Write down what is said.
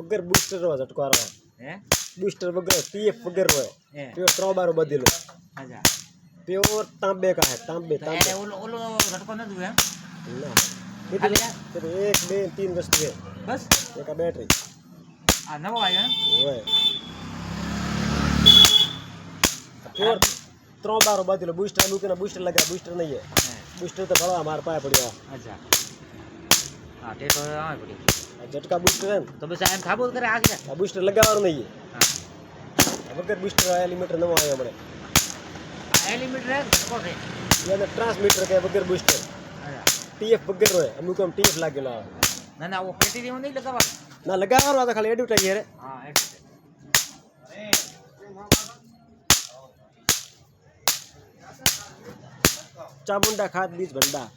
વગર બૂસ્ટર નો ઝટકો આવે હે બૂસ્ટર વગર પીએફ વગર હોય હે પ્યોર ત્રોબારો બધેલો અચ્છા પ્યોર તાંબે કા હે તાંબે તો તાંબે એને ઓલો ઝટકો ન દઉં એમ ના ખાલી આ? તો 1 2 3 વસ્તુ છે બસ એક આ બેટરી આ નવો આવ્યો એમ હોય પ્યોર ત્રોબારો બધેલો બૂસ્ટર મૂકીને બૂસ્ટર લગા બૂસ્ટર નહીં હે બૂસ્ટર તો ભરવા માર પાસે પડ્યો અચ્છા હા તે તો આવે પડી આ ઝટકા બૂસ્ટર હે ને તો બસ એમ થાબોલ કરે આગળ આ બૂસ્ટર લગાવવાનું નહીં હા હે વગર બૂસ્ટર એલિમીટર નવો આવ્યો મને આ એલિમીટર હે ઝટકો છે એને ટ્રાન્સમીટર કે વગર બૂસ્ટર અચ્છા ટીએફ વગર હોય અમુક આમ ટીએફ લાગેલો આવે ના ના ઓ પેટીમાં નહીં લગાવવાનું ના લગાવવાનું આ તો ખાલી એડવર્ટાઈઝ રે હા એટલે ચામુંડા ખાદ બીજ ભંડા